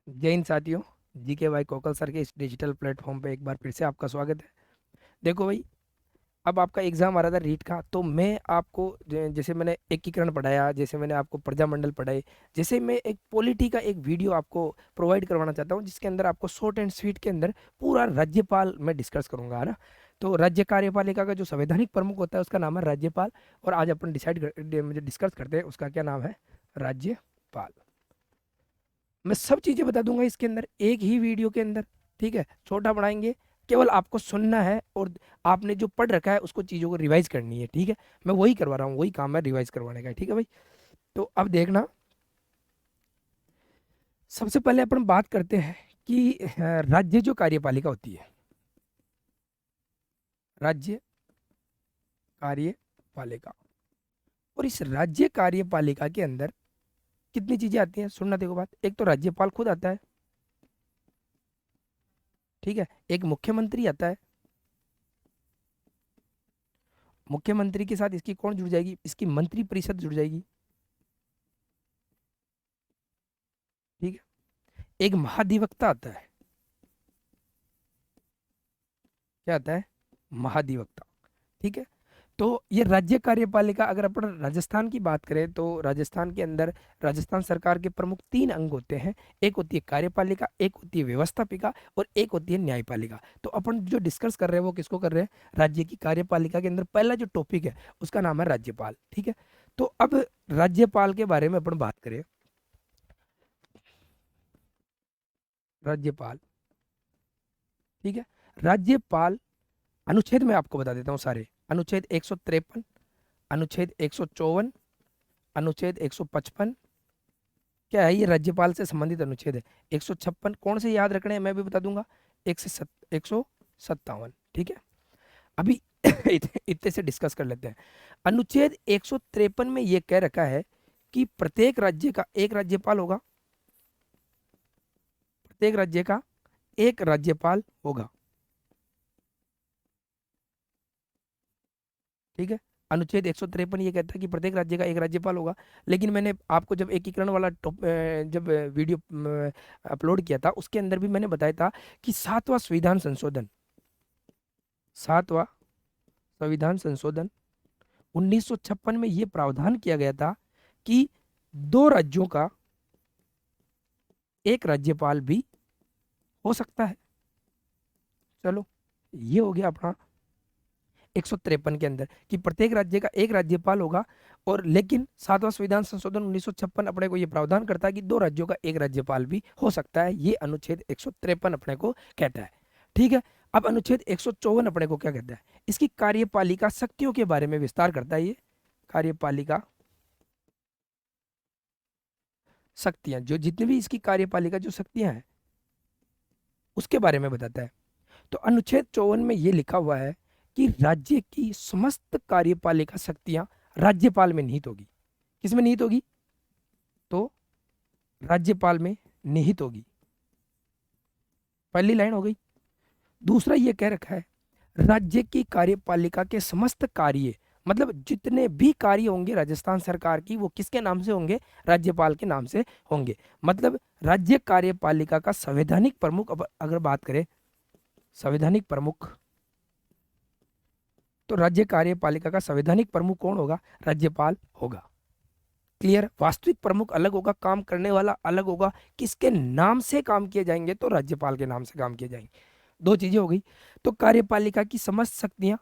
जय हिंद साथियों। जीके भाई कोकल सर के इस डिजिटल प्लेटफॉर्म पे एक बार फिर से आपका स्वागत है। देखो भाई, अब आपका एग्जाम आ रहा था रीट का, तो मैं आपको जैसे मैंने एकीकरण पढ़ाया, जैसे मैंने आपको प्रजामंडल पढ़ाई, जैसे मैं एक पॉलिटी का एक वीडियो आपको प्रोवाइड करवाना चाहता हूँ, जिसके अंदर आपको शॉर्ट एंड स्वीट के अंदर पूरा राज्यपाल मैं डिस्कस करूंगा, है ना। तो राज्य कार्यपालिका का जो संवैधानिक प्रमुख होता है उसका नाम है राज्यपाल। और आज अपन मुझे डिस्कस करते हैं उसका क्या नाम है, राज्यपाल। मैं सब चीजें बता दूंगा इसके अंदर एक ही वीडियो के अंदर। ठीक है, छोटा बढ़ाएंगे, केवल आपको सुनना है और आपने जो पढ़ रखा है उसको चीजों को रिवाइज करनी है। ठीक है, मैं वही करवा रहा हूँ, वही काम है रिवाइज करवाने का। ठीक है भाई, तो अब देखना, सबसे पहले अपन बात करते हैं कि राज्य जो कार्यपालिका होती है, राज्य कार्यपालिका, और इस राज्य कार्यपालिका के अंदर कितनी चीजें आती हैं सुनना। देखो बात, एक तो राज्यपाल खुद आता है, ठीक है, एक मुख्यमंत्री आता है। मुख्यमंत्री के साथ इसकी कौन जुड़ जाएगी, इसकी मंत्री परिषद जुड़ जाएगी। ठीक है, एक महाधिवक्ता आता है। क्या आता है, महाधिवक्ता। ठीक है, तो ये राज्य कार्यपालिका, अगर अपन राजस्थान की बात करें तो राजस्थान के अंदर राजस्थान सरकार के प्रमुख तीन अंग होते हैं। एक होती है कार्यपालिका, एक होती है व्यवस्थापिका, और एक होती है न्यायपालिका। तो अपन जो डिस्कस कर रहे हैं वो किसको कर रहे हैं, राज्य की कार्यपालिका के अंदर पहला जो टॉपिक है उसका नाम है राज्यपाल। ठीक है, तो अब राज्यपाल के बारे में अपन बात करें। राज्यपाल, ठीक है, राज्यपाल, अनुच्छेद में आपको बता देता हूँ सारे। अनुच्छेद 153, अनुच्छेद 154, अनुच्छेद 155, क्या है ये, राज्यपाल से संबंधित अनुच्छेद है। 156 कौन से याद रखने हैं मैं भी बता दूंगा। 157। ठीक है, अभी इतने से डिस्कस कर लेते हैं। अनुच्छेद 153 में ये कह रखा है कि प्रत्येक राज्य का एक राज्यपाल होगा, प्रत्येक राज्य का एक राज्यपाल होगा। ठीक है, अनुच्छेद 153 ये कहता है कि प्रत्येक राज्य का एक राज्यपाल होगा। लेकिन मैंने आपको जब एकीकरण वाला जब वीडियो अपलोड किया था उसके अंदर भी मैंने बताया था कि सातवां संविधान संशोधन, सातवां संविधान संशोधन 1956 में ये प्रावधान किया गया था कि दो राज्यों का एक राज्यपाल भी हो सकता है। चलो, ये हो गया अपना 153 के अंदर कि प्रत्येक राज्य का एक राज्यपाल होगा। और लेकिन सातवां संविधान संशोधन 1956 अपने को यह प्रावधान करता है कि दो राज्यों का एक राज्यपाल भी हो सकता है। ये अनुच्छेद 153 अपने को कहता है। ठीक है, अब अनुच्छेद 154 अपने को क्या कहता है, इसकी कार्यपालिका शक्तियों के बारे में विस्तार करता है। ये कार्यपालिका शक्तियां, जो जितनी भी इसकी कार्यपालिका जो शक्तियां हैं उसके बारे में बताता है। तो अनुच्छेद 54 में यह लिखा हुआ है कि राज्य की समस्त कार्यपालिका शक्तियां राज्यपाल में निहित होगी। किसमें निहित होगी, तो राज्यपाल में निहित होगी। पहली लाइन हो गई। दूसरा ये कह रखा है, राज्य की कार्यपालिका के समस्त कार्य, मतलब जितने भी कार्य होंगे राजस्थान सरकार की, वो किसके नाम से होंगे, राज्यपाल के नाम से होंगे। मतलब राज्य कार्यपालिका का संवैधानिक प्रमुख, अगर बात करें संवैधानिक प्रमुख, तो राज्य कार्यपालिका का संवैधानिक प्रमुख कौन होगा, राज्यपाल होगा। क्लियर, वास्तविक प्रमुख अलग होगा, काम करने वाला अलग होगा, किसके नाम से काम किए जाएंगे, तो राज्यपाल के नाम से काम किए जाएंगे। दो चीजें हो गई। तो कार्यपालिका की समस्त शक्तियां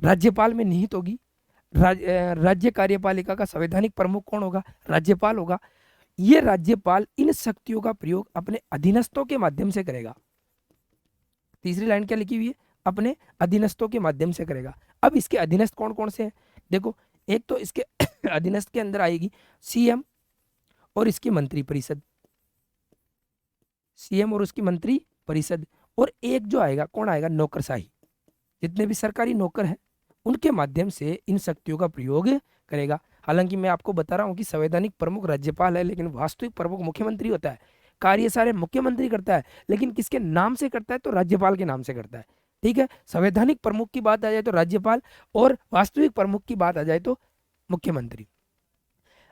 राज्यपाल में निहित होगी। राज्य कार्यपालिका का संवैधानिक प्रमुख कौन होगा, राज्यपाल होगा। ये राज्यपाल इन शक्तियों का प्रयोग अपने अधीनस्थों के माध्यम से करेगा। तीसरी लाइन क्या लिखी हुई है, अपने अधीनस्थों के माध्यम से करेगा। अब इसके अधीनस्थ कौन कौन से हैं, देखो, एक तो इसके अधीनस्थ के अंदर आएगी सीएम और इसकी मंत्री परिषद, सीएम और उसकी मंत्री परिषद। और एक जो आएगा, कौन आएगा, नौकरशाही, जितने भी सरकारी नौकर हैं उनके माध्यम से इन शक्तियों का प्रयोग करेगा। हालांकि मैं आपको बता रहा हूं कि संवैधानिक प्रमुख राज्यपाल है, लेकिन वास्तविक प्रमुख मुख्यमंत्री होता है। कार्य सारे मुख्यमंत्री करता है, लेकिन किसके नाम से करता है, तो राज्यपाल के नाम से करता है। ठीक है, संवैधानिक प्रमुख की बात आ जाए तो राज्यपाल, और वास्तविक प्रमुख की बात आ जाए तो मुख्यमंत्री।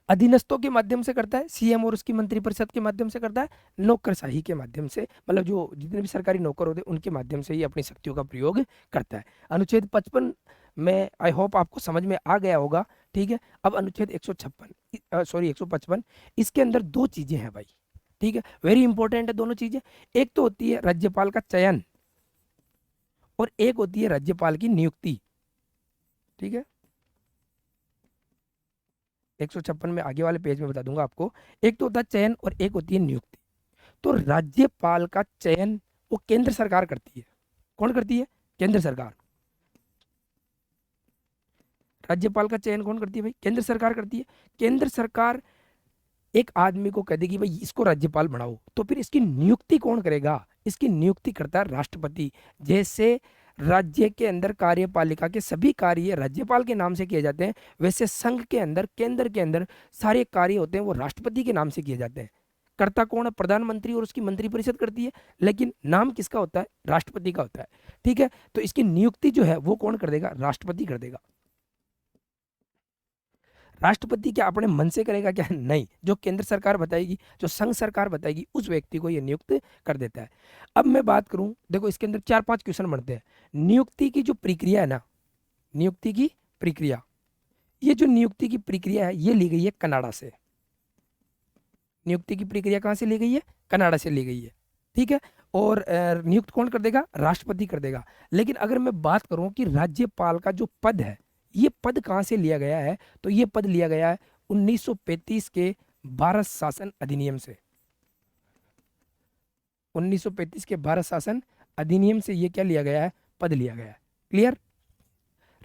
अधीनस्थों के माध्यम से करता है, सीएम और उसकी मंत्रिपरिषद के माध्यम से करता है, नौकरशाही के माध्यम से, मतलब जो जितने भी सरकारी नौकर होते हैं उनके माध्यम से ही अपनी शक्तियों का प्रयोग करता है। अनुच्छेद 55 में आई होप आपको समझ में आ गया होगा। ठीक है, अब अनुच्छेद 156 सॉरी 155, इसके अंदर दो चीजें हैं भाई। ठीक है, वेरी इंपॉर्टेंट है दोनों चीजें। एक तो होती है राज्यपाल का चयन और एक होती है राज्यपाल की नियुक्ति। ठीक है, 156 में आगे वाले पेज में बता दूंगा आपको। एक तो होता है चयन और एक होती है नियुक्ति। तो राज्यपाल का चयन वो केंद्र सरकार करती है। कौन करती है? केंद्र सरकार। राज्यपाल का चयन कौन करती है भाई? केंद्र सरकार करती है। केंद्र सरकार एक आदमी को कह देगी भाई इसको राज्यपाल बनाओ, तो फिर इसकी नियुक्ति कौन करेगा? इसकी नियुक्ति करता है राष्ट्रपति। जैसे राज्य के अंदर कार्यपालिका के सभी कार्य राज्यपाल के नाम से किए जाते हैं, वैसे संघ के अंदर, केंद्र के अंदर सारे कार्य होते हैं वो राष्ट्रपति के नाम से किए जाते हैं। करता कौन है? प्रधानमंत्री और उसकी मंत्रिपरिषद करती है, लेकिन नाम किसका होता है? राष्ट्रपति का होता है। ठीक है, तो इसकी नियुक्ति जो है वो कौन कर देगा? राष्ट्रपति कर देगा। राष्ट्रपति क्या अपने मन से करेगा क्या? नहीं, जो केंद्र सरकार बताएगी, जो संघ सरकार बताएगी, उस व्यक्ति को यह नियुक्त कर देता है। अब मैं बात करूं, देखो इसके अंदर 4-5 क्वेश्चन बनते हैं। नियुक्ति की जो प्रक्रिया है ना, नियुक्ति की प्रक्रिया, ये जो नियुक्ति की प्रक्रिया है ये ली गई है कनाडा से। नियुक्ति की प्रक्रिया कहां से ली गई है? कनाडा से ली गई है। ठीक है, और नियुक्त कौन कर देगा? राष्ट्रपति कर देगा। लेकिन अगर मैं बात करूं कि राज्यपाल का जो पद है, ये पद कहां से लिया गया है, तो ये पद लिया गया है 1935 के भारत शासन अधिनियम से। 1935 के भारत शासन अधिनियम से ये क्या लिया गया है? पद लिया गया है। क्लियर?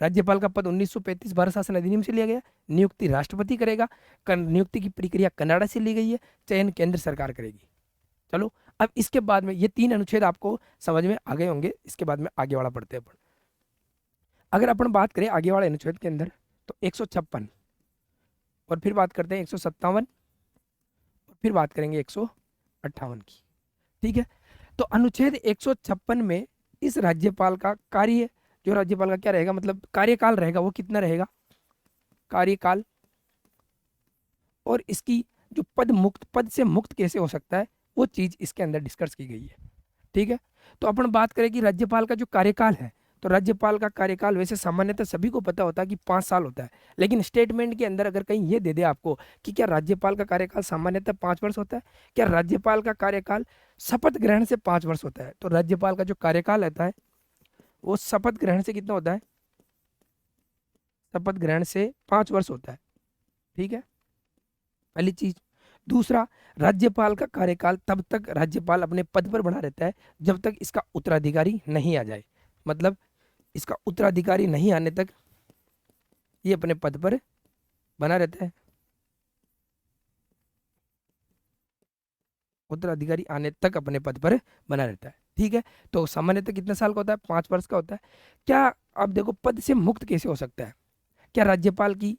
राज्यपाल का पद 1935 भारत शासन अधिनियम से लिया गया। नियुक्ति राष्ट्रपति करेगा। नियुक्ति की प्रक्रिया कनाडा से ली गई है। चयन केंद्र सरकार करेगी। चलो, अब इसके बाद में ये 3 अनुच्छेद आपको समझ में आ गए होंगे। इसके बाद में आगे वाला पढ़ते हैं अपन। अगर अपन बात करें आगे वाले अनुच्छेद के अंदर, तो 156, और फिर बात करते हैं 157, और फिर बात करेंगे 158 की। ठीक है, तो अनुच्छेद 156 में इस राज्यपाल का कार्य, जो राज्यपाल का क्या रहेगा, मतलब कार्यकाल रहेगा, वो कितना रहेगा? कार्यकाल। और इसकी जो पद से मुक्त कैसे हो सकता है, वो चीज इसके अंदर डिस्कस की गई है। ठीक है, तो अपन बात करें कि राज्यपाल का जो कार्यकाल है, तो राज्यपाल का कार्यकाल वैसे सामान्यतः सभी को पता होता है कि 5 साल होता है। लेकिन स्टेटमेंट के अंदर अगर कहीं ये दे दे आपको कि क्या राज्यपाल का कार्यकाल सामान्यतः 5 वर्ष होता है, क्या राज्यपाल का कार्यकाल शपथ ग्रहण से 5 वर्ष होता है, तो राज्यपाल का जो कार्यकाल रहता है वो शपथ ग्रहण से कितना होता है? शपथ ग्रहण से 5 वर्ष होता है। ठीक है, पहली चीज। दूसरा, राज्यपाल का कार्यकाल तब तक राज्यपाल अपने पद पर बना रहता है जब तक इसका उत्तराधिकारी नहीं आ जाए। मतलब इसका उत्तराधिकारी नहीं आने तक ये अपने पद पर बना रहता है। उत्तराधिकारी आने तक अपने पद पर बना रहता है। ठीक है, तो सामान्यतः कितने साल का होता है? 5 वर्ष का होता है। क्या, अब देखो पद से मुक्त कैसे हो सकता है? क्या राज्यपाल की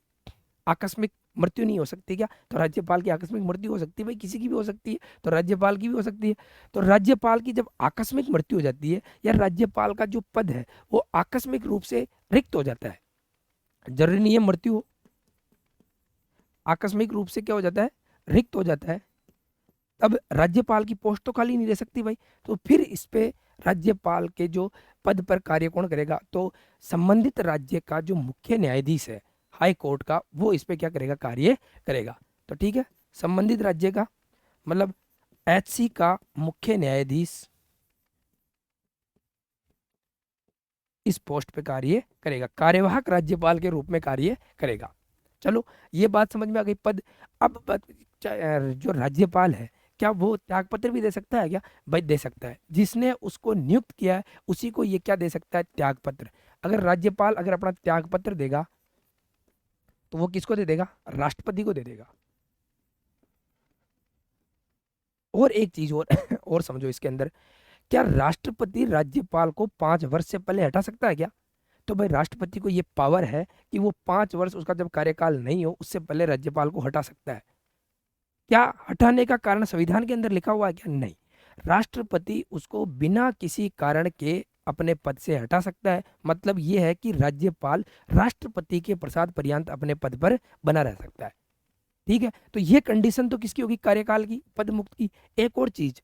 आकस्मिक मृत्यु नहीं हो सकती क्या? तो राज्यपाल की आकस्मिक मृत्यु हो सकती है भाई, किसी की भी हो सकती है, तो राज्यपाल की भी हो सकती है। तो राज्यपाल की जब आकस्मिक मृत्यु हो जाती है, या राज्यपाल का जो पद है वो आकस्मिक रूप से रिक्त हो जाता है, जरूरी नहीं है मृत्यु हो, आकस्मिक रूप से क्या हो जाता है? रिक्त हो जाता है, अब राज्यपाल की पोस्ट तो खाली नहीं रह सकती भाई। तो फिर इस पे राज्यपाल के जो पद पर कार्य कौन करेगा? तो संबंधित राज्य का जो मुख्य न्यायाधीश है हाई कोर्ट का, वो इस पे क्या करेगा? कार्य करेगा। तो ठीक है, संबंधित राज्य का मतलब एचसी का मुख्य न्यायाधीश इस पोस्ट पे कार्य करेगा, कार्यवाहक राज्यपाल के रूप में कार्य करेगा। चलो, ये बात समझ में आ गई। पद। अब जो राज्यपाल है, क्या वो त्यागपत्र भी दे सकता है क्या? भाई दे सकता है। जिसने उसको नियुक्त किया है उसी को ये क्या दे सकता है? त्यागपत्र। अगर राज्यपाल अगर अपना त्यागपत्र देगा तो वो किसको दे देगा? राष्ट्रपति को दे देगा। और एक चीज और और समझो इसके अंदर, क्या राष्ट्रपति राज्यपाल को 5 वर्ष से पहले हटा सकता है क्या? तो भाई राष्ट्रपति को ये पावर है कि वो 5 वर्ष उसका जब कार्यकाल नहीं हो उससे पहले राज्यपाल को हटा सकता है। क्या हटाने का कारण संविधान के अंदर लिखा हुआ है क्या? नहीं, राष्ट्रपति उसको बिना किसी कारण के अपने पद से हटा सकता है। मतलब ये है कि राज्यपाल राष्ट्रपति के प्रसाद पर्यंत अपने पद पर बना रह सकता है। ठीक है, तो ये कंडीशन तो किसकी होगी, कार्यकाल की, पद मुक्त की। एक और चीज,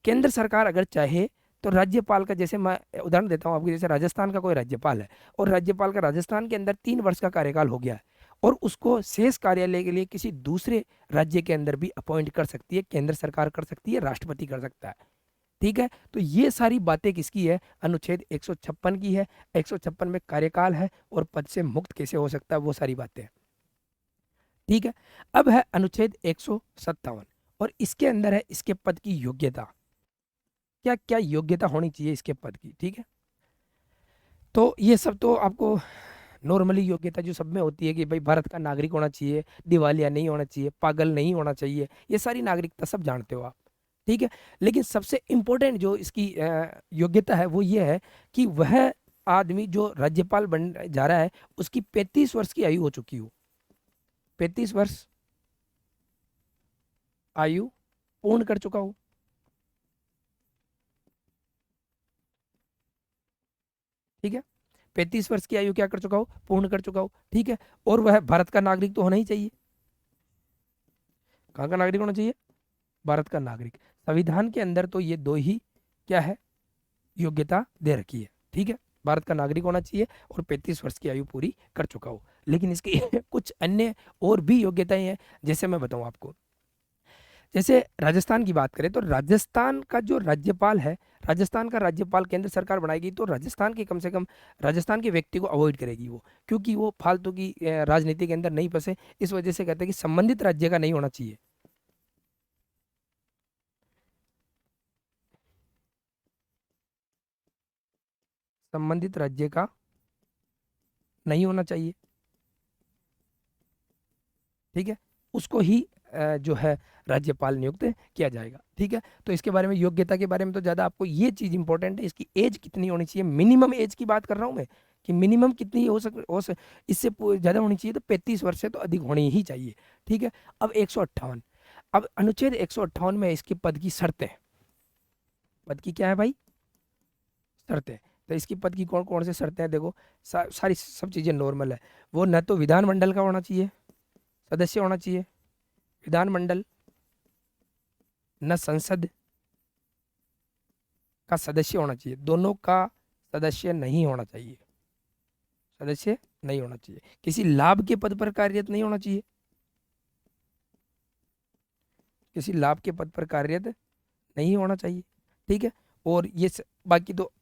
केंद्र सरकार अगर चाहे तो राज्यपाल का, जैसे मैं उदाहरण देता हूँ आपको, जैसे राजस्थान का कोई राज्यपाल है और राज्यपाल का राजस्थान के अंदर 3 वर्ष का कार्यकाल हो गया है, और उसको शेष कार्यालय के लिए किसी दूसरे राज्य के अंदर भी अपॉइंट कर सकती है, केंद्र सरकार कर सकती है, राष्ट्रपति कर सकता है। ठीक है, तो ये सारी बातें किसकी है, अनुच्छेद 156 की है। 156 में कार्यकाल है और पद से मुक्त कैसे हो सकता है, वो सारी बातें हैं। ठीक है, अब है अनुच्छेद 157, और इसके अंदर है इसके पद की योग्यता, क्या क्या योग्यता होनी चाहिए इसके पद की। ठीक है, तो ये सब तो आपको नॉर्मली योग्यता जो सब में होती है कि भाई भारत का नागरिक होना चाहिए, दिवालिया नहीं होना चाहिए, पागल नहीं होना चाहिए, ये सारी नागरिकता सब जानते हो आप। ठीक है, लेकिन सबसे इंपॉर्टेंट जो इसकी योग्यता है वो ये है कि वह आदमी जो राज्यपाल बन जा रहा है उसकी 35 वर्ष की आयु हो चुकी हो, 35 वर्ष आयु पूर्ण कर चुका हो। ठीक है, 35 वर्ष की आयु क्या कर चुका हो, पूर्ण कर चुका हो। ठीक है, और वह भारत का नागरिक तो होना ही चाहिए। कहाँ का नागरिक होना चाहिए, भारत का नागरिक। संविधान के अंदर तो ये दो ही क्या है, योग्यता दे रखी है। ठीक है, भारत का नागरिक होना चाहिए और 35 वर्ष की आयु पूरी कर चुका हो। लेकिन इसकी कुछ अन्य और भी योग्यताएं हैं, जैसे मैं बताऊं आपको। जैसे राजस्थान की बात करें तो राजस्थान का जो राज्यपाल है, राजस्थान का राज्यपाल केंद्र सरकार बनाएगी तो राजस्थान के कम से कम, राजस्थान के व्यक्ति को अवॉइड करेगी वो, क्योंकि वो फालतू की राजनीति के अंदर नहीं फंसे। इस वजह से कहते हैं कि संबंधित राज्य का नहीं होना चाहिए, संबंधित राज्य का नहीं होना चाहिए। ठीक है, उसको ही जो है राज्यपाल नियुक्त किया जाएगा। ठीक है, तो इसके बारे में, योग्यता के बारे में तो ज़्यादा आपको ये चीज़ इंपॉर्टेंट है, इसकी एज कितनी होनी चाहिए, मिनिमम एज की बात कर रहा हूँ मैं, कि मिनिमम कितनी इससे ज़्यादा होनी चाहिए तो 35 वर्ष से तो अधिक होनी ही चाहिए। ठीक है, अब 158, अब अनुच्छेद 158 में इसके पद की शर्तें, पद की क्या है भाई, शर्तें। तो इसकी पद की कौन कौन से शर्तें हैं, देखो सारी सब चीज़ें नॉर्मल है। वो न तो विधानमंडल का होना चाहिए, सदस्य होना चाहिए विधानमंडल, न संसद का सदस्य होना चाहिए, दोनों का सदस्य नहीं होना चाहिए, सदस्य नहीं होना चाहिए। किसी लाभ के पद पर कार्यरत नहीं होना चाहिए, किसी लाभ के पद पर कार्यरत नहीं होना चाहिए। ठीक है, और ये बाकी तो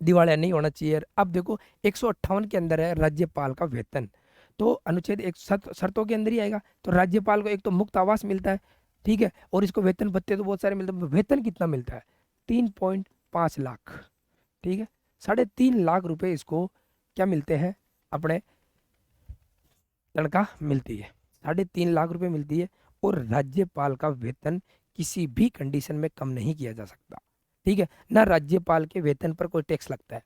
दिवालिया नहीं होना चाहिए। अब देखो 158 के अंदर है राज्यपाल का वेतन, तो अनुच्छेद एक शर्तों के अंदर ही आएगा। तो राज्यपाल को एक तो मुक्त आवास मिलता है, ठीक है, और इसको वेतन भत्ते तो बहुत सारे मिलते हैं। वेतन कितना मिलता है, 3.5 लाख। ठीक है, 3.5 लाख रुपए इसको क्या मिलते हैं, अपने तनख्वाह मिलती है, 3.5 लाख रुपए मिलती है। और राज्यपाल का वेतन किसी भी कंडीशन में कम नहीं किया जा सकता। ठीक है, ना राज्यपाल के वेतन पर कोई टैक्स लगता है।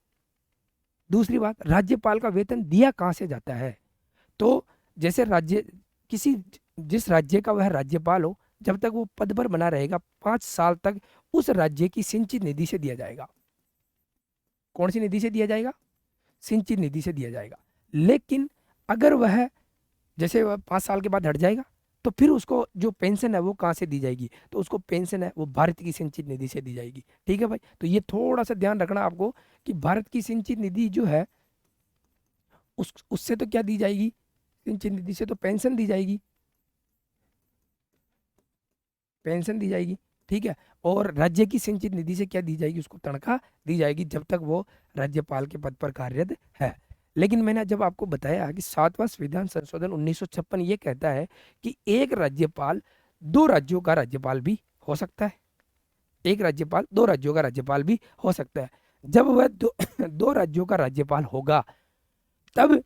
दूसरी बात, राज्यपाल का वेतन दिया कहाँ से जाता है, तो जैसे राज्य, किसी जिस राज्य का वह राज्यपाल हो, जब तक वो पद पर बना रहेगा 5 साल तक उस राज्य की सिंचित निधि से दिया जाएगा। कौन सी निधि से दिया जाएगा, सिंचित निधि से दिया जाएगा। लेकिन अगर वह, जैसे वह 5 साल के बाद हट जाएगा, तो फिर उसको जो पेंशन है वो कहाँ से दी जाएगी, तो उसको पेंशन है वो भारत की सिंचित निधि से दी जाएगी। ठीक है भाई, तो ये थोड़ा सा ध्यान रखना आपको कि भारत की सिंचित निधि जो है उससे तो क्या दी जाएगी, सिंचित निधि से तो पेंशन दी जाएगी, पेंशन दी जाएगी। ठीक है, और राज्य की सिंचित निधि से क्या दी जाएगी, उसको तनख्वाह दी जाएगी जब तक वो राज्यपाल के पद पर कार्यरत है। लेकिन मैंने जब आपको बताया कि 7वां संविधान संशोधन 1956 ये कहता है कि एक राज्यपाल 2 राज्यों का राज्यपाल भी हो सकता है, एक राज्यपाल 2 राज्यों का राज्यपाल भी हो सकता है। जब वह दो राज्यों का राज्यपाल होगा, तब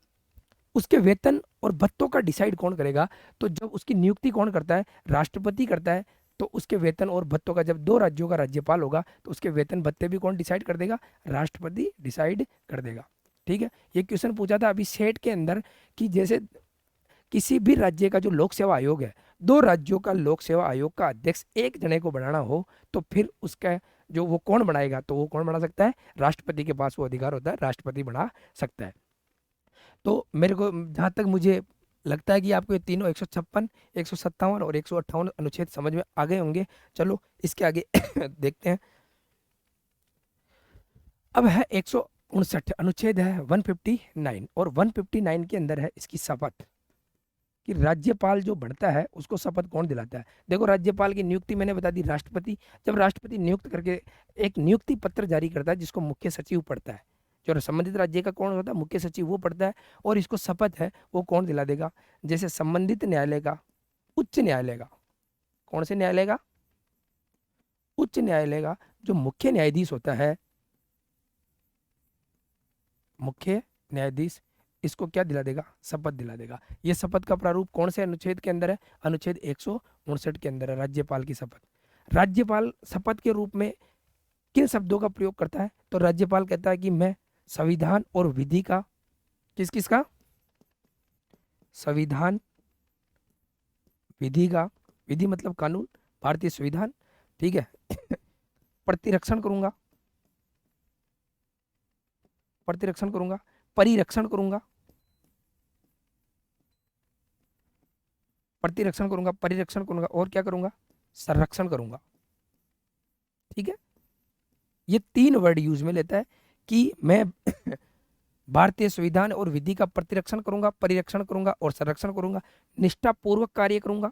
उसके वेतन और भत्तों का डिसाइड कौन करेगा, तो जब उसकी नियुक्ति कौन करता है, राष्ट्रपति करता है। तो उसके वेतन और भत्तों का, जब 2 राज्यों का राज्यपाल होगा तो उसके वेतन भत्ते भी कौन डिसाइड कर देगा, राष्ट्रपति डिसाइड कर देगा। ठीक है, ये क्वेश्चन पूछा था अभी सेट के अंदर कि जैसे किसी भी राज्य का जो लोक सेवा आयोग है, 2 राज्यों का लोक सेवा आयोग का अध्यक्ष एक जने को बनाना हो, तो फिर उसका जो वो कौन बनाएगा, तो वो कौन बना सकता है, राष्ट्रपति के पास वो अधिकार होता है, राष्ट्रपति बना सकता है। तो मेरे को जहाँ तक मुझे लगता है कि आपको ये तीनों 156, 157 और 158 अनुच्छेद समझ में आ गए होंगे। चलो इसके आगे देखते हैं। अब है 159 अनुच्छेद है 159, और 159 के अंदर है इसकी शपथ, कि राज्यपाल जो बनता है उसको शपथ कौन दिलाता है। देखो राज्यपाल की नियुक्ति मैंने बता दी राष्ट्रपति, जब राष्ट्रपति नियुक्त करके एक नियुक्ति पत्र जारी करता है जिसको मुख्य सचिव पढ़ता है, जो संबंधित राज्य का कौन होता है मुख्य सचिव वो पढ़ता है, और इसको शपथ है वो कौन दिला देगा, जैसे संबंधित न्यायालय का, उच्च न्यायालय का, कौन से न्यायालय का, उच्च न्यायालय का जो मुख्य न्यायाधीश होता है, मुख्य न्यायाधीश, इसको क्या दिला देगा, शपथ दिला देगा। ये शपथ का प्रारूप कौन से अनुच्छेद के अंदर है, अनुच्छेद 159 के अंदर है, राज्यपाल की शपथ। राज्यपाल शपथ के रूप में किन शब्दों का प्रयोग करता है, तो राज्यपाल कहता है कि मैं संविधान और विधि का, किस किस का, संविधान, विधि का, विधि मतलब कानून, भारतीय संविधान, ठीक है, प्रतिरक्षण करूंगा, प्रतिरक्षण करूंगा, परिरक्षण करूंगा, प्रतिरक्षण करूंगा, परिरक्षण करूंगा, और क्या करूंगा, संरक्षण करूंगा। ठीक है, ये तीन वर्ड यूज में लेता है कि मैं भारतीय संविधान और विधि का प्रतिरक्षण करूंगा, परिरक्षण करूंगा और संरक्षण करूंगा, निष्ठापूर्वक कार्य करूंगा,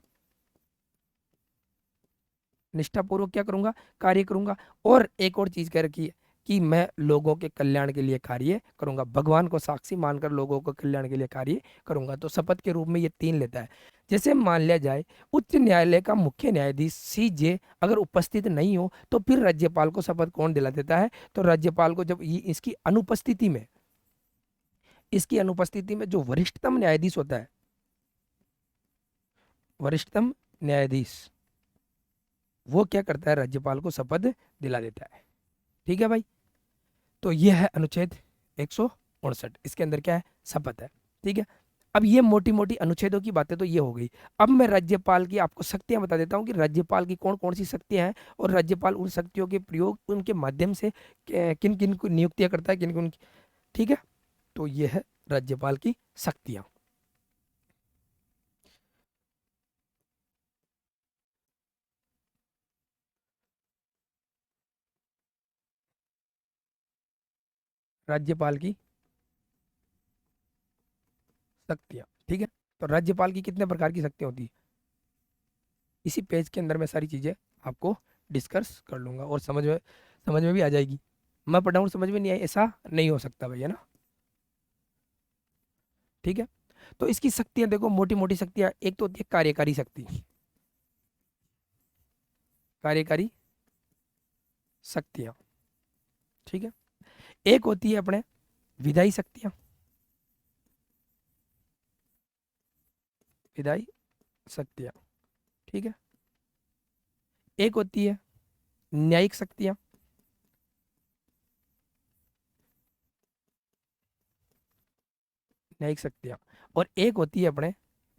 निष्ठापूर्वक क्या करूंगा, कार्य करूंगा, और एक और चीज कह रखी है कि मैं लोगों के कल्याण के लिए कार्य करूंगा, भगवान को साक्षी मानकर लोगों को कल्याण के लिए कार्य करूंगा। तो शपथ के रूप में ये तीन लेता है। जैसे मान लिया जाए उच्च न्यायालय का मुख्य न्यायाधीश सीजे अगर उपस्थित नहीं हो तो फिर राज्यपाल को शपथ कौन दिला देता है, तो राज्यपाल को जब ये इसकी अनुपस्थिति में, इसकी अनुपस्थिति में जो वरिष्ठतम न्यायाधीश होता है, वरिष्ठतम न्यायाधीश, वो क्या करता है, राज्यपाल को शपथ दिला देता है। ठीक है भाई, तो ये है अनुच्छेद 159, इसके अंदर क्या है, शपथ है। ठीक है, अब ये मोटी मोटी अनुच्छेदों की बातें तो ये हो गई। अब मैं राज्यपाल की आपको शक्तियां बता देता हूं कि राज्यपाल की कौन कौन सी शक्तियां हैं, और राज्यपाल उन शक्तियों के प्रयोग उनके माध्यम से किन किन को नियुक्तियां करता है, किन किन। ठीक है, तो ये है राज्यपाल की शक्तियां। राज्यपाल की शक्तियां, ठीक है, तो राज्यपाल की कितने प्रकार की शक्तियां होती है, इसी पेज के अंदर मैं सारी चीजें आपको डिस्कस कर लूंगा, और समझ में भी आ जाएगी। मैं पढ़ाऊँ समझ में नहीं आई ऐसा नहीं हो सकता भैया ना। ठीक है, तो इसकी शक्तियां देखो, मोटी मोटी शक्तियां, एक तो होती है कार्यकारी शक्ति, कार्यकारी शक्तियां, ठीक है, एक होती है अपने विधायी शक्तियां, विधायी शक्तियां, ठीक है, एक होती है न्यायिक शक्तियां, न्यायिक शक्तियां, और एक होती है अपने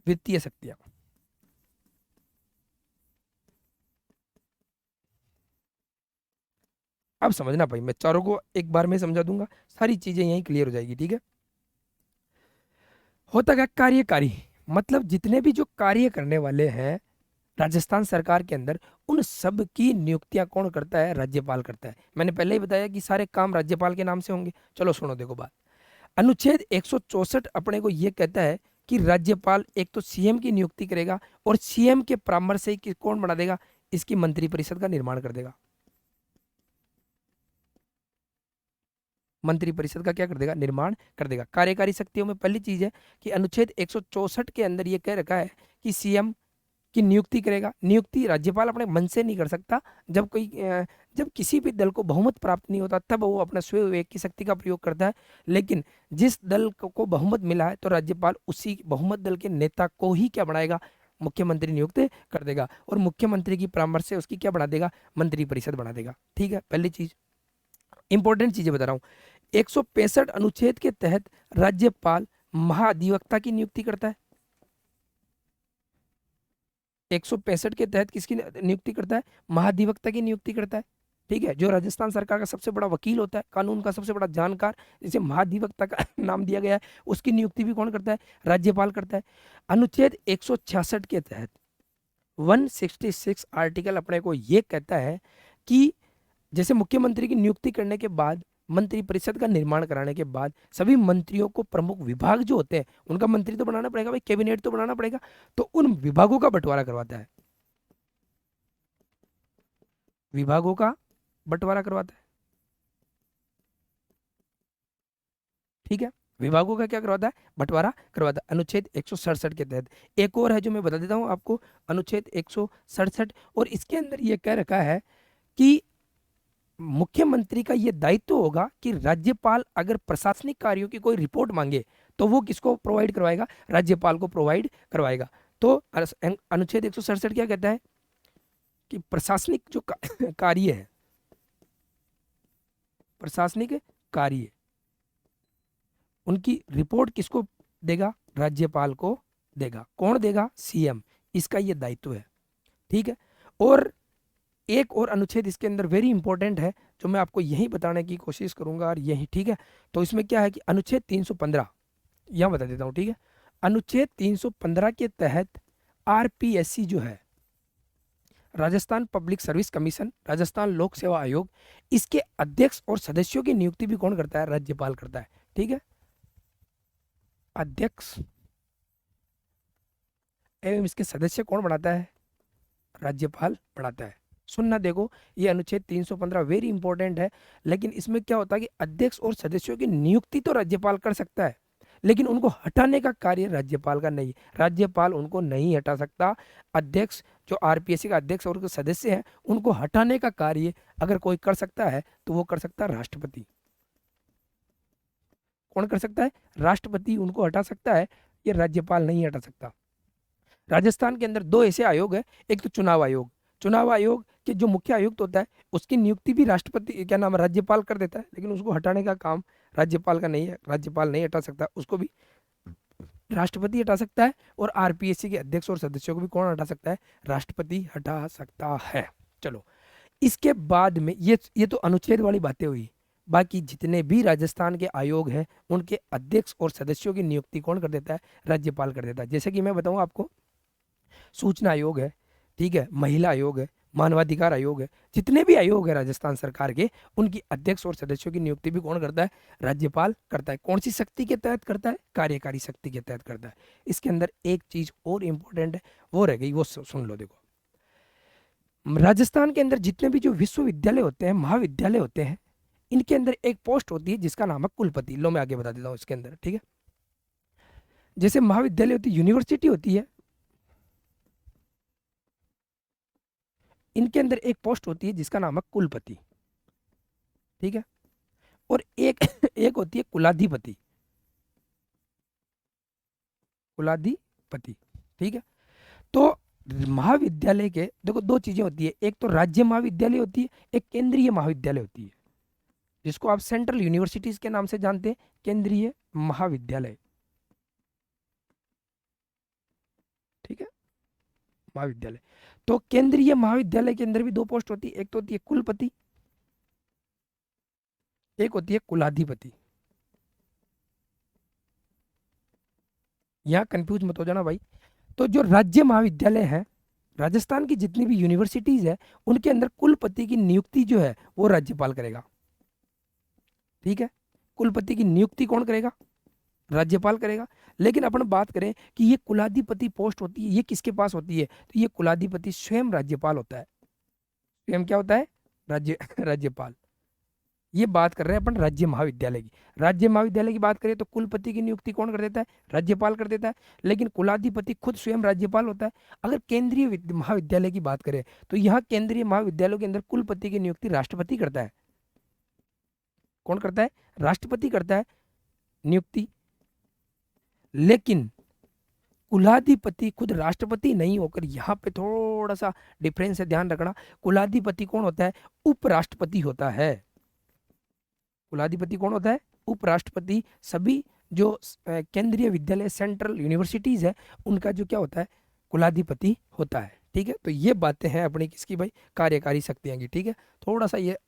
वित्तीय शक्तियां। अब समझना भाई, मैं चारों को एक बार में समझा दूंगा, सारी चीजें यहीं क्लियर हो जाएगी। ठीक है, होता क्या, कार्यकारी मतलब जितने भी जो कार्य करने वाले हैं राजस्थान सरकार के अंदर, उन सब की नियुक्तियां कौन करता है, राज्यपाल करता है। मैंने पहले ही बताया कि सारे काम राज्यपाल के नाम से होंगे। चलो सुनो, देखो बात, अनुच्छेद 164 अपने को यह कहता है कि राज्यपाल एक तो सीएम की नियुक्ति करेगा, और सीएम के परामर्श से कौन बना देगा, इसकी मंत्रिपरिषद का निर्माण कर देगा। मंत्रिपरिषद का क्या कर देगा, निर्माण कर देगा। कार्यकारी शक्तियों में पहली चीज है कि अनुच्छेद 164 के अंदर यह कह रखा है कि सीएम की नियुक्ति करेगा। नियुक्ति राज्यपाल अपने मन से नहीं कर सकता, जब कोई जब किसी भी दल को बहुमत प्राप्त नहीं होता तब वो अपना स्वयं विवेक की शक्ति का प्रयोग करता है। लेकिन जिस दल को बहुमत मिला है तो राज्यपाल उसी बहुमत दल के नेता को ही क्या बनाएगा, मुख्यमंत्री नियुक्त कर देगा, और मुख्यमंत्री की परामर्श से उसकी क्या बना देगा, मंत्रिपरिषद बना देगा। ठीक है, पहली चीज, इंपॉर्टेंट चीजें बता रहा हूं। 165 अनुच्छेद के तहत राज्यपाल महाधिवक्ता की नियुक्ति करता है। 165 के तहत किसकी नियुक्ति करता है, महाधिवक्ता की नियुक्ति करता है। ठीक है, जो राजस्थान सरकार का सबसे बड़ा वकील होता है, कानून का सबसे बड़ा जानकार, जिसे महाधिवक्ता का नाम दिया गया है, उसकी नियुक्ति भी कौन करता है? राज्यपाल करता है। अनुच्छेद 166 के तहत 166 आर्टिकल अपने को ये कहता है कि जैसे मुख्यमंत्री की नियुक्ति करने के बाद, मंत्री परिषद का निर्माण कराने के बाद, सभी मंत्रियों को प्रमुख विभाग जो होते हैं उनका मंत्री तो बनाना पड़ेगा भाई, कैबिनेट तो बनाना पड़ेगा, तो उन विभागों का बंटवारा करवाता है, विभागों का बंटवारा करवाता है। ठीक है, विभागों का क्या करवाता है? बंटवारा करवाता है, अनुच्छेद 167 के तहत। एक और है जो मैं बता देता हूं आपको, अनुच्छेद 167, और इसके अंदर ये कह रखा है कि मुख्यमंत्री का यह दायित्व होगा कि राज्यपाल अगर प्रशासनिक कार्यों की कोई रिपोर्ट मांगे तो वो किसको प्रोवाइड करवाएगा? राज्यपाल को प्रोवाइड करवाएगा। तो अनुच्छेद 167 क्या कहता है कि प्रशासनिक जो कार्य है, प्रशासनिक कार्य, उनकी रिपोर्ट किसको देगा? राज्यपाल को देगा। कौन देगा? सीएम। इसका ये दायित्व है। ठीक है, और एक और अनुच्छेद इसके अंदर वेरी इंपॉर्टेंट है जो मैं आपको यही बताने की कोशिश करूंगा, और यही, ठीक है। तो इसमें क्या है कि अनुच्छेद 315 यहां बता देता हूं, ठीक है। अनुच्छेद 315 के तहत आरपीएससी जो है, Rajasthan public service commission, Rajasthan लोक सेवा आयोग, इसके अध्यक्ष और सदस्यों की नियुक्ति भी कौन करता है? राज्यपाल करता है। ठीक है, अध्यक्ष एवं इसके सदस्य कौन बनाता है? राज्यपाल बनाता है। सुनना, देखो ये अनुच्छेद 315 वेरी इंपॉर्टेंट है, लेकिन इसमें क्या होता है कि अध्यक्ष और सदस्यों की नियुक्ति तो राज्यपाल कर सकता है, लेकिन उनको हटाने का कार्य राज्यपाल का नहीं। राज्यपाल उनको नहीं हटा सकता। अध्यक्ष, जो आरपीएससी का अध्यक्ष और सदस्य हैं, उनको हटाने का कार्य अगर कोई कर सकता है तो वो कर सकता है राष्ट्रपति। कौन कर सकता है? राष्ट्रपति उनको हटा सकता है, ये राज्यपाल नहीं हटा सकता। राजस्थान के अंदर दो ऐसे आयोग है, एक तो चुनाव आयोग, चुनाव आयोग के जो मुख्य आयुक्त होता है उसकी नियुक्ति भी राष्ट्रपति, क्या नाम है, राज्यपाल कर देता है, लेकिन उसको हटाने का काम राज्यपाल का नहीं है, राज्यपाल नहीं हटा सकता, उसको भी राष्ट्रपति हटा सकता है। और आरपीएससी के अध्यक्ष और सदस्यों को भी कौन हटा सकता है? राष्ट्रपति हटा सकता है। चलो, इसके बाद में ये तो अनुच्छेद वाली बातें हुई। बाकी जितने भी राजस्थान के आयोग हैं उनके अध्यक्ष और सदस्यों की नियुक्ति कौन कर देता है? राज्यपाल कर देता है। जैसे कि मैं बताऊं आपको, सूचना आयोग है, ठीक है, महिला आयोग है, मानवाधिकार आयोग है, जितने भी आयोग है राजस्थान सरकार के, उनकी अध्यक्ष और सदस्यों की नियुक्ति भी कौन करता है? राज्यपाल करता है। कौन सी शक्ति के तहत करता है? कार्यकारी शक्ति के तहत करता है। इसके अंदर एक चीज और इंपॉर्टेंट है, वो रह गई, वो सुन लो। देखो, राजस्थान के अंदर जितने भी जो विश्वविद्यालय होते हैं, महाविद्यालय होते हैं, इनके अंदर एक पोस्ट होती है जिसका नाम है कुलपति। लो मैं आगे बता देता हूँ इसके अंदर, ठीक है। जैसे महाविद्यालय होती है, यूनिवर्सिटी होती है, इनके अंदर एक पोस्ट होती है जिसका नाम है कुलपति, ठीक है। और एक एक होती है कुलाधिपति, कुलाधिपति, ठीक है। तो महाविद्यालय के देखो दो चीजें होती है, एक तो राज्य महाविद्यालय होती है, एक केंद्रीय महाविद्यालय होती है, जिसको आप सेंट्रल यूनिवर्सिटीज के नाम से जानते हैं, केंद्रीय महाविद्यालय, ठीक है, महाविद्यालय। तो केंद्रीय महाविद्यालय के अंदर भी दो पोस्ट होती है, एक तो होती है कुलपति, एक होती है कुलाधिपति। यहां कंफ्यूज मत हो जाना भाई। तो जो राज्य महाविद्यालय है, राजस्थान की जितनी भी यूनिवर्सिटीज है, उनके अंदर कुलपति की नियुक्ति जो है वो राज्यपाल करेगा, ठीक है। कुलपति की नियुक्ति कौन करेगा? राज्यपाल करेगा। लेकिन अपन बात करें कि ये कुलाधिपति पोस्ट होती है, ये किसके पास होती है? तो ये कुलाधिपति स्वयं राज्यपाल होता है। स्वयं क्या होता है? राज्यपाल। ये बात कर रहे हैं अपन राज्य महाविद्यालय की। राज्य महाविद्यालय की बात करें तो कुलपति की नियुक्ति कौन कर देता है? राज्यपाल कर देता है। लेकिन कुलाधिपति खुद स्वयं राज्यपाल होता है। अगर केंद्रीय महाविद्यालय की बात करें तो यहाँ केंद्रीय महाविद्यालयों के अंदर कुलपति की नियुक्ति राष्ट्रपति करता है। कौन करता है? राष्ट्रपति करता है नियुक्ति। लेकिन कुलाधिपति खुद राष्ट्रपति नहीं होकर, यहां पे थोड़ा सा डिफरेंस है, ध्यान रखना। कुलाधिपति कौन होता है? उपराष्ट्रपति होता है। कुलाधिपति कौन होता है? उपराष्ट्रपति। सभी जो केंद्रीय विद्यालय, सेंट्रल यूनिवर्सिटीज है, उनका जो क्या होता है? कुलाधिपति होता है, ठीक है, तो ये बातें हैं अपनी किसकी भाई, कार्यकारी शक्तियां की। ठीक है, थोड़ा सा ये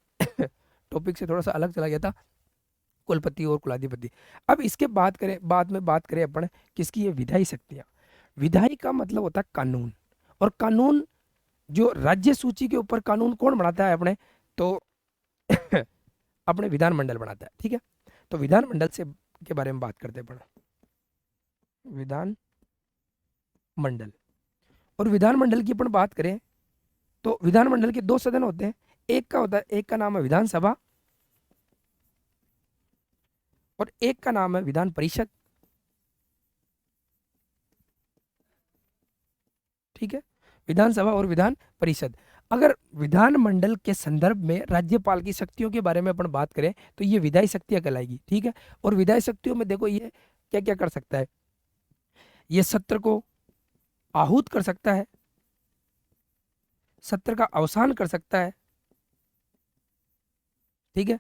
टॉपिक से थोड़ा सा अलग चला गया था, कुलपति और कुलाधिपति। अब इसके बाद में बात करें अपन किसकी, ये विधायी शक्तियां। विधायी का मतलब होता है कानून, और कानून जो राज्य सूची के ऊपर कानून कौन बनाता है अपने, तो अपने विधानमंडल बनाता है। ठीक है, तो विधानमंडल से के बारे में बात करते हैं अपन, विधान मंडल। और विधानमंडल की अपन बात करें तो विधानमंडल के दो सदन होते हैं, एक का नाम है विधानसभा और एक का नाम है विधान परिषद। ठीक है, विधानसभा और विधान परिषद। अगर विधानमंडल के संदर्भ में राज्यपाल की शक्तियों के बारे में अपन बात करें तो ये विधायी शक्तियां कहलाएगी। ठीक है, और विधायी शक्तियों में देखो ये क्या क्या कर सकता है, ये सत्र को आहूत कर सकता है, सत्र का अवसान कर सकता है। ठीक है,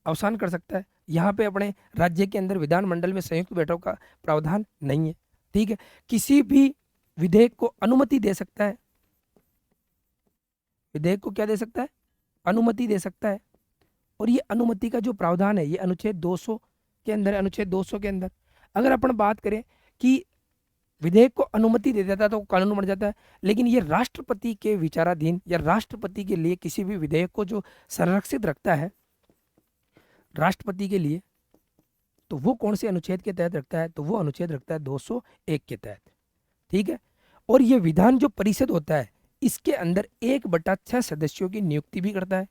अवसान कर सकता है। यहाँ पे अपने राज्य के अंदर विधानमंडल में संयुक्त बैठकों का प्रावधान नहीं है। ठीक है, किसी भी विधेयक को अनुमति दे सकता है, विधेयक को क्या दे सकता है, अनुमति दे सकता है। और ये अनुमति का जो प्रावधान है ये अनुच्छेद 200 के अंदर है। अनुच्छेद 200 के अंदर अगर अपन बात करें कि विधेयक को अनुमति दे देता है तो कानून बन जाता है, लेकिन ये राष्ट्रपति के विचाराधीन या राष्ट्रपति के लिए किसी भी विधेयक को जो संरक्षित रखता है राष्ट्रपति के लिए, तो वो कौन से अनुच्छेद के तहत रखता है, तो वो अनुच्छेद रखता है 201 के तहत। ठीक है, और ये विधान जो परिषद होता है इसके अंदर 1/6 सदस्यों की नियुक्ति भी करता है।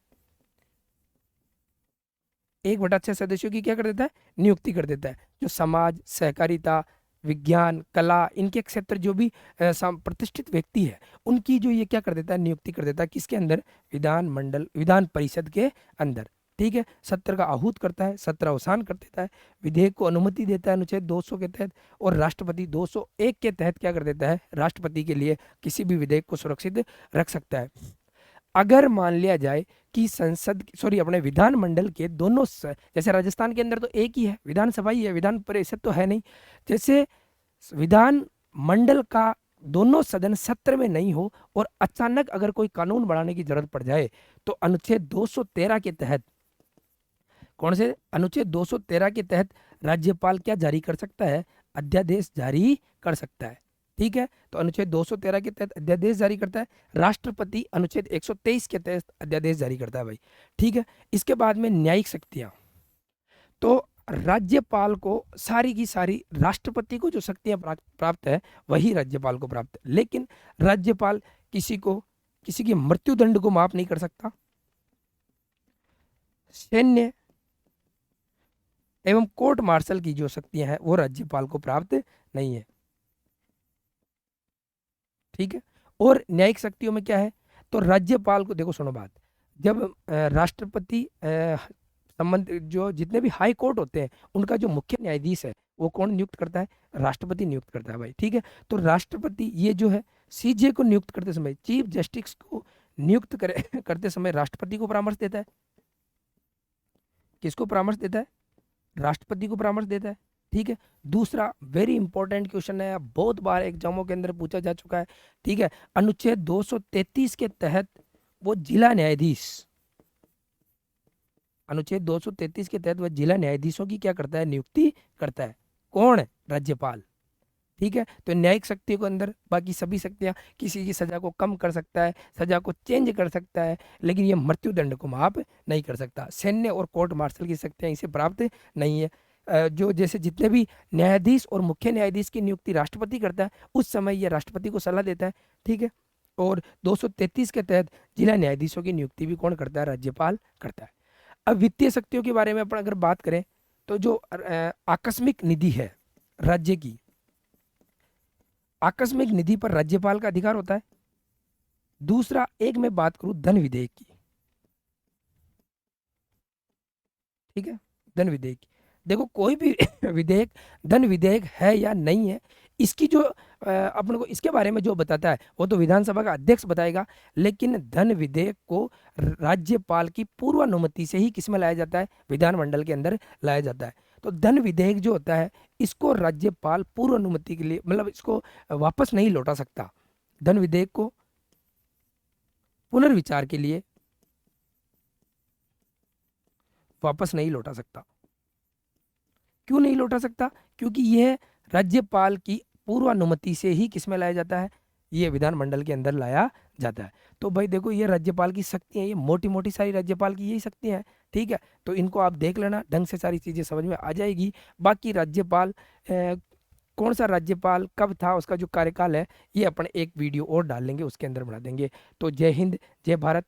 1/6 सदस्यों की क्या कर देता है, नियुक्ति कर देता है। जो समाज, सहकारिता, विज्ञान, कला, इनके क्षेत्र जो भी प्रतिष्ठित व्यक्ति है उनकी जो ये क्या कर देता है, नियुक्ति कर देता है। किसके अंदर, विधान परिषद के अंदर। ठीक है, सत्र का आहूत करता है, सत्र अवसान कर देता है, विधेयक को अनुमति देता है अनुच्छेद 200 के तहत, और राष्ट्रपति 201 के तहत क्या कर देता है, राष्ट्रपति के लिए किसी भी विधेयक को सुरक्षित रख सकता है। अगर मान लिया जाए कि अपने विधानमंडल के दोनों जैसे राजस्थान के अंदर तो एक ही है, विधानसभा ही है, विधान परिषद तो है नहीं। जैसे विधान मंडल का दोनों सदन सत्र में नहीं हो और अचानक अगर कोई कानून बनाने की जरूरत पड़ जाए तो अनुच्छेद 213 के तहत, कौन से अनुच्छेद 213 के तहत राज्यपाल क्या जारी कर सकता है, अध्यादेश जारी कर सकता है। ठीक है, तो अनुच्छेद 213 के तहत अध्यादेश जारी करता है, राष्ट्रपति अनुच्छेद 123 के तहत अध्यादेश जारी करता है भाई। ठीक है, इसके बाद में न्यायिक शक्तियां, तो राज्यपाल को सारी की सारी राष्ट्रपति को जो शक्तियां प्राप्त है वही राज्यपाल को प्राप्त है, लेकिन राज्यपाल किसी की मृत्युदंड को माफ नहीं कर सकता, सैन्य एवं कोर्ट मार्शल की जो शक्तियां हैं वो राज्यपाल को प्राप्त नहीं है। ठीक है, और न्यायिक शक्तियों में क्या है, तो राज्यपाल को देखो, सुनो बात, जब राष्ट्रपति संबंध जो जितने भी हाई कोर्ट होते हैं उनका जो मुख्य न्यायाधीश है वो कौन नियुक्त करता है, राष्ट्रपति नियुक्त करता है भाई। ठीक है, तो राष्ट्रपति ये जो है सीजे को नियुक्त करते समय, चीफ जस्टिस को नियुक्त करते समय राष्ट्रपति को परामर्श देता है। किसको परामर्श देता है, राष्ट्रपति को परामर्श देता है। ठीक है, दूसरा वेरी इंपॉर्टेंट क्वेश्चन है, बहुत बार एग्जामों के अंदर पूछा जा चुका है। ठीक है, अनुच्छेद 233 के तहत वो जिला न्यायाधीश, अनुच्छेद 233 के तहत वह जिला न्यायाधीशों की क्या करता है, नियुक्ति करता है। कौन, राज्यपाल। ठीक है, तो न्यायिक शक्ति के अंदर बाकी सभी शक्तियां, किसी की सजा को कम कर सकता है, सजा को चेंज कर सकता है, लेकिन ये मृत्युदंड को माफ नहीं कर सकता। सैन्य और कोर्ट मार्शल की शक्तियां इसे प्राप्त नहीं है। जो जैसे जितने भी न्यायाधीश और मुख्य न्यायाधीश की नियुक्ति राष्ट्रपति करता है उस समय यह राष्ट्रपति को सलाह देता है। ठीक है, और 233 के तहत जिला न्यायाधीशों की नियुक्ति भी कौन करता है, राज्यपाल करता है। अब वित्तीय शक्तियों के बारे में अपन अगर बात करें तो जो आकस्मिक निधि है राज्य की, आकस्मिक निधि पर राज्यपाल का अधिकार होता है। दूसरा, एक मैं बात करूं धन विधेयक की। ठीक है, धन विधेयक, देखो कोई भी विधेयक धन विधेयक है या नहीं है, इसकी जो अपन को इसके बारे में जो बताता है वो तो विधानसभा का अध्यक्ष बताएगा, लेकिन धन विधेयक को राज्यपाल की पूर्व अनुमति से ही किसमें लाया जाता है, विधानमंडल के अंदर लाया जाता है। तो धन विधेयक जो होता है इसको राज्यपाल पूर्व अनुमति के लिए, मतलब इसको वापस नहीं लौटा सकता। धन विधेयक को पुनर्विचार के लिए वापस नहीं लौटा सकता। क्यों नहीं लौटा सकता? क्योंकि यह राज्यपाल की पूर्वानुमति से ही किसमें लाया जाता है, ये विधानमंडल के अंदर लाया जाता है। तो भाई देखो, ये राज्यपाल की शक्ति है, ये मोटी मोटी सारी राज्यपाल की यही शक्ति है। ठीक है, तो इनको आप देख लेना, ढंग से सारी चीजें समझ में आ जाएगी। बाकी राज्यपाल कौन सा राज्यपाल कब था, उसका जो कार्यकाल है, ये अपन एक वीडियो और डाल लेंगे, उसके अंदर बना देंगे। तो जय हिंद, जय भारत।